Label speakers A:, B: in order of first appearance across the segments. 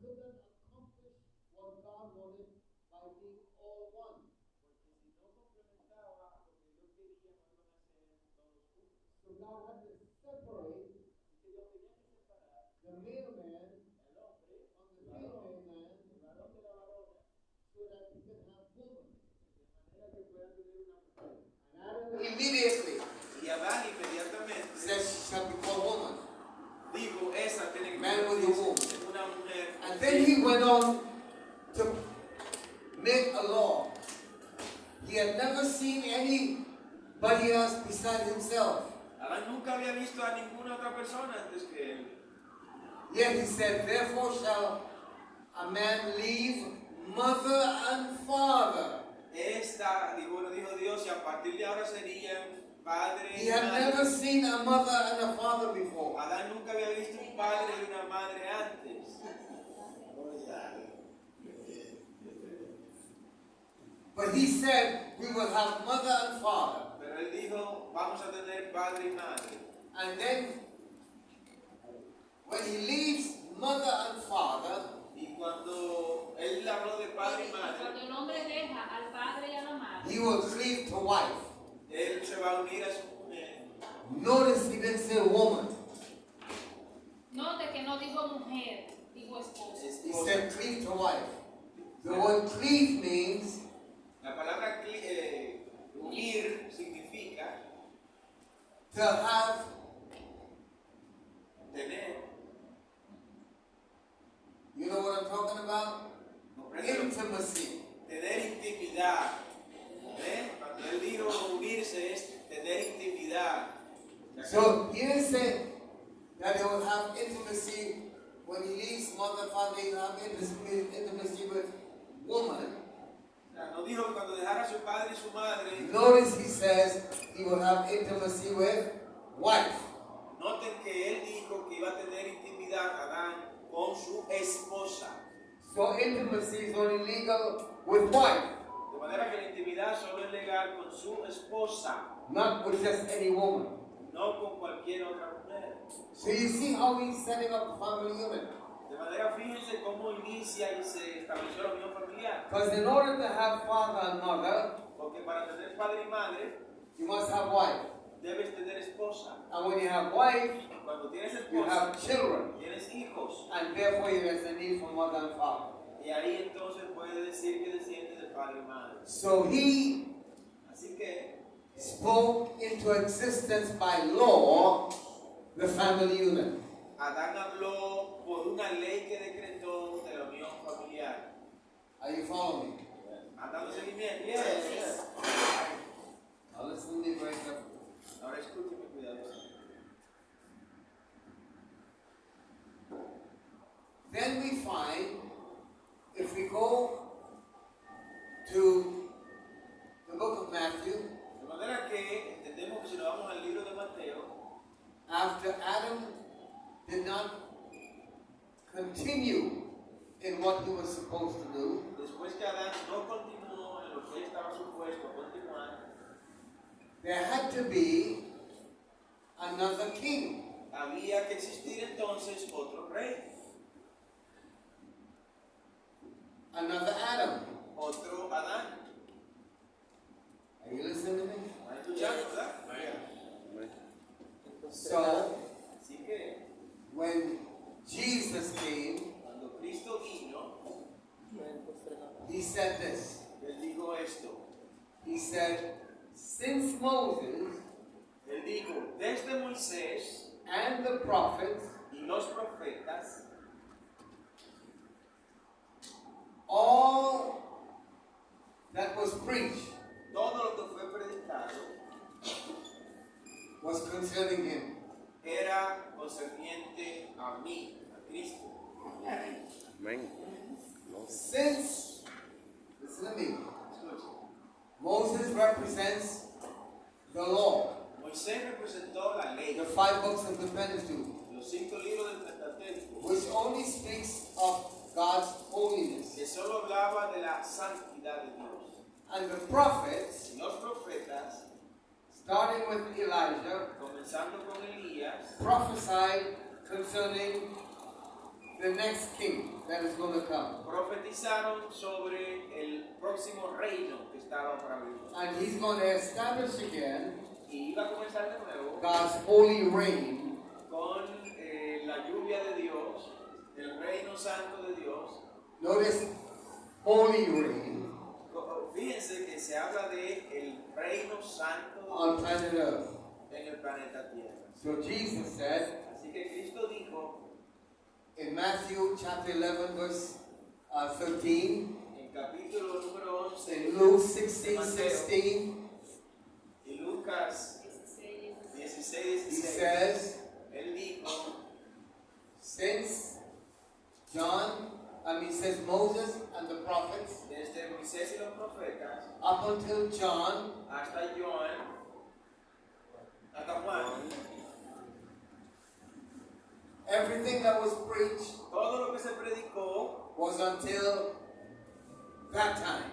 A: could not accomplish what God wanted by being all one. So God had to separate the male man from the female man so that he could have woman. And Adam immediately said she shall be called woman. Man with the womb. And then he went on to make a law. He had never seen anybody else beside himself.
B: Adán nunca había visto a ninguna otra persona antes que él.
A: Yet he said, therefore shall a man leave mother and father.
B: Dijo Dios, y a partir de ahora serían padre
A: He
B: y
A: had
B: madre.
A: never seen a mother and a father before.
B: Adán nunca había visto un padre y una madre antes.
A: But he said, we will have mother and father.
B: Pero él dijo, vamos a tener padre y madre.
A: And then, when he leaves mother and father,
B: Y cuando él habló de padre y madre,
C: Cuando el hombre deja al padre y a la madre,
A: he will cleave to wife.
B: él se va a unir a su mujer.
A: Notice he didn't say woman.
C: note que no dijo mujer, dijo esposa.
A: He said cleave to wife. The word cleave means
B: La palabra unir significa
A: to have
B: tener.
A: You know what I'm talking about? Intimacy.
B: Tener intimidad. Cuando él dijo unirse es tener intimidad.
A: So he didn't say that he will have intimacy when he leaves mother, father, he will have intimacy with woman.
B: No dijo que cuando dejara a su padre y su madre.
A: Notice he says he will have intimacy with wife.
B: Noten que él dijo que iba a tener intimidad Adán con su esposa.
A: So intimacy is only legal with wife,
B: De manera que la intimidad solo es legal con su esposa,
A: not with just any woman.
B: no con cualquier otra mujer.
A: So you see how he's setting up a family unit.
B: De manera, fíjense cómo inicia y se estableció la unión familiar.
A: Because in order to have father and mother,
B: Porque para tener padre y madre,
A: you must have wife.
B: debes tener esposa.
A: And when you have wife,
B: Cuando tienes
A: you
B: esposa,
A: have children.
B: tienes hijos.
A: And therefore there is a need for mother and father.
B: Y ahí entonces puede decir que desciende de padre y madre.
A: So he
B: Así que
A: spoke into existence by law the family unit.
B: Adán habló por una ley que decretó de la unión familiar.
A: Are you following me?
B: Dando seguimiento. Yes.
A: Now listen to me very carefully.
B: Ahora escúcheme cuidadosamente.
A: Then we find, if we go to the book of Matthew,
B: De manera que entendemos que si nos vamos al libro de Mateo,
A: after Adam did not continue in what he was supposed to do,
B: después que Adán no continuó en lo que él estaba supuesto a continuar,
A: there had to be another king.
B: había que existir entonces otro rey,
A: Another Adam.
B: otro Adán.
A: Are you listening to me?
B: ¿Están escuchando, verdad?
A: So,
B: Así que
A: when Jesus came,
B: cuando Cristo vino,
A: he said this.
B: él dijo esto.
A: He said, since Moses
B: Él dijo, desde Moisés
A: and the prophets,
B: y los profetas,
A: all that was preached
B: todo lo que fue predicado
A: was concerning him.
B: era concerniente a mí, a Cristo.
D: Amén.
A: Since, listen to me,
B: Escuchen.
A: Moses represents the law,
B: Moisés representó la ley,
A: the 5 books of the Pentateuch,
B: los 5 libros del Pentateuco,
A: which only speaks of God's holiness.
B: que solo hablaba de la santidad de Dios.
A: And the prophets,
B: Y los profetas,
A: starting with Elijah,
B: comenzando con Elías,
A: prophesied concerning the next king that is going to come.
B: Profetizaron sobre el próximo reino que estaba para venir.
A: And he's going to establish again
B: Y iba a comenzar de nuevo
A: God's holy reign
B: con la lluvia de Dios, el reino santo de Dios.
A: Notice holy reign
B: Fíjense que se habla de el reino santo
A: on planet Earth.
B: en el planeta Tierra.
A: So Jesus said
B: Así que Cristo dijo
A: in Matthew chapter 11 verse 13,
B: en capítulo número 11
A: in Luke 16:16,
B: y Lucas 16,
A: he says,
B: él dijo,
A: since says Moses and the prophets,
B: desde Moisés y los profetas
A: up until John,
B: hasta Juan,
A: everything that was preached
B: todo lo que se predicó
A: was until that time.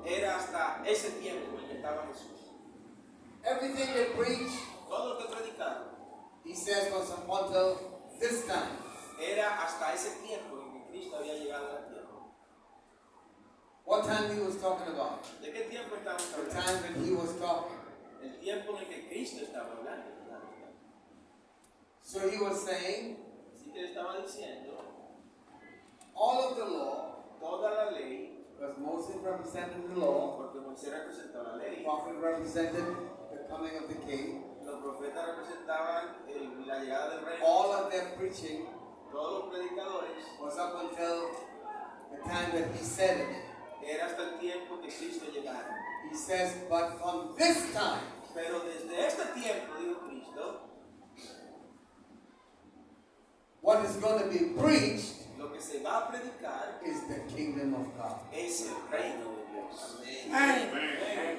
B: era hasta ese tiempo en que estaba Jesús.
A: Everything they preached,
B: Todo lo que predicaron
A: he says, was up until this time.
B: era hasta ese tiempo en que Cristo había llegado a la tierra.
A: What time he was talking about?
B: ¿De qué tiempo estamos
A: The
B: hablando?
A: time that he was talking.
B: El tiempo en el que Cristo estaba hablando.
A: So he was saying,
B: Así que estaba diciendo,
A: all of the law,
B: toda la ley,
A: because Moses represented the law,
B: porque Moisés representó la
A: the
B: ley,
A: prophet represented the coming of the king,
B: los profetas representaban la llegada del reino,
A: all of their preaching
B: todos los predicadores,
A: was up until the time that he said it.
B: era hasta el tiempo que Cristo llegara.
A: He says, but from this time,
B: Pero desde este tiempo, dijo Cristo,
A: what is going to be preached
B: lo que se va a predicar
A: is the kingdom of God.
B: es el reino de Dios.
D: Amén.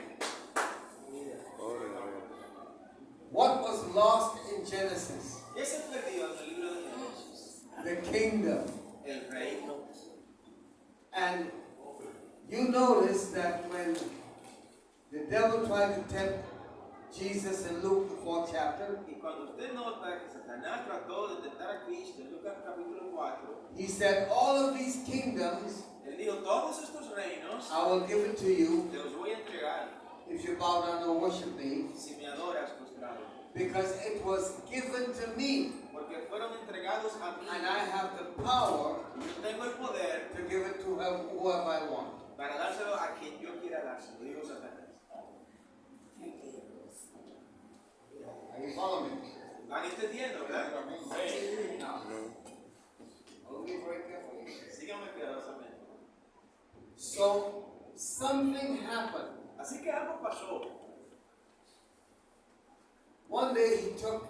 A: What was lost in Genesis?
B: ¿Qué se perdió en el libro de Génesis?
A: The kingdom.
B: El reino.
A: And you notice that when the devil tried to tempt Jesus in Luke, the 4th chapter,
B: Y cuando usted nota que Satanás trató de tentar a Cristo en Lucas capítulo 4,
A: he said, all of these kingdoms
B: él dijo, todos estos reinos
A: I will give it to you
B: te los voy a entregar
A: if you bow down and worship me,
B: si me adoras postrado.
A: because it was given to me,
B: Porque fueron entregados a mí.
A: and I have the power
B: Y yo tengo el poder
A: to give it to whoever I want.
B: para dárselo a quien yo quiera dárselo, dijo Satanás.
A: Are you following me?
B: ¿Van entendiendo, verdad?
A: Now, follow me very carefully.
B: Síganme cuidadosamente.
A: So, something happened.
B: Así que algo pasó.
A: One day he took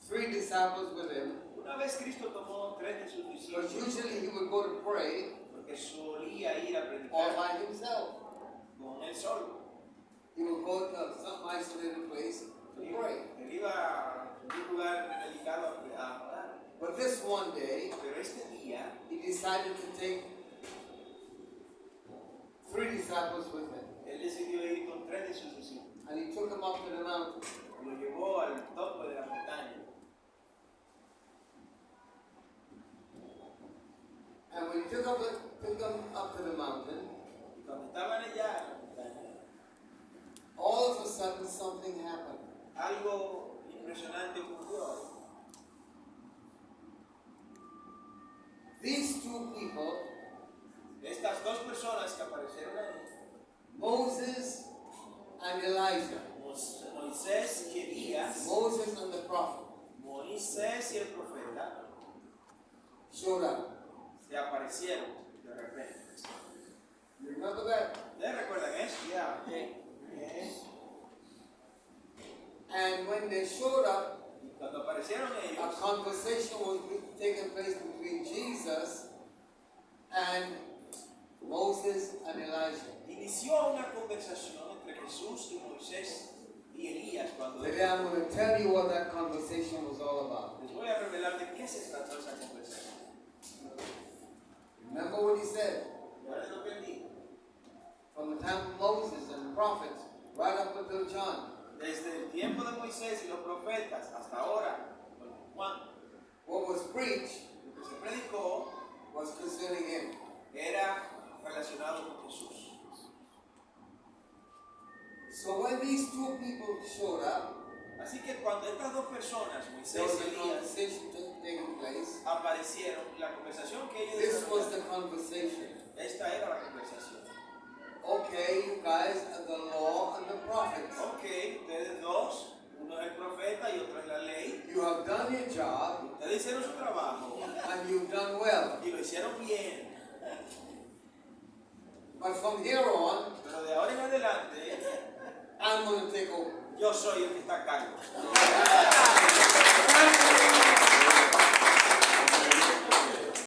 A: 3 disciples with him,
B: Una vez Cristo tomó 3 de sus
A: because
B: discípulos,
A: usually he would go to pray
B: porque solía ir a
A: all
B: predicar
A: by himself.
B: con él solo.
A: He would go to some isolated place to pray.
B: Él iba a un lugar dedicado a orar.
A: But this one day,
B: Pero este día,
A: he decided to take 3 disciples with him.
B: él decidió ir con 3 de sus discípulos.
A: And he took them up to the mountain.
B: Lo llevó al tope de la montaña.
A: And when he took them up to the mountain,
B: Y cuando estaban allá en la montaña,
A: all of a sudden something happened.
B: algo impresionante ocurrió.
A: These 2 people,
B: Estas 2 personas que aparecieron ahí,
A: Moses and Elijah,
B: Moisés y Elías,
A: Moses and the prophet,
B: Moisés y el profeta,
A: showed up.
B: se aparecieron de repente.
A: You remember that?
B: ¿Ustedes recuerdan eso? Ya.
A: And when they showed up,
B: Y cuando aparecieron
A: a
B: ellos,
A: conversation was taking place between Jesus and Moses and Elijah.
B: inició una conversación entre Jesús y Moisés y Elías. Cuando
A: Today I'm going to tell you what that conversation was all about.
B: les voy a revelar de qué se trató esa conversación.
A: Remember what he said?
B: ¿Recuerdan lo que él dijo?
A: From the time of Moses and the prophets, right up until John.
B: Desde el tiempo de Moisés y los profetas hasta ahora, Juan,
A: What was preached
B: lo que se predicó
A: two people showed up,
B: Así que cuando estas dos personas,
A: there
B: Moisés
A: was
B: y
A: a
B: Elías,
A: conversation taking place.
B: aparecieron, la conversación que ellos
A: This was
B: desarrollaron,
A: the conversation.
B: esta era la conversación.
A: Okay, you guys, the law and the prophets.
B: Ok, ustedes dos, uno es el profeta y otro es la ley.
A: You have done your job
B: Ustedes hicieron su trabajo
A: and you've done well.
B: y lo hicieron bien.
A: But from here on,
B: Pero de ahora en adelante,
A: I'm going to take over.
B: yo soy el que está a cargo.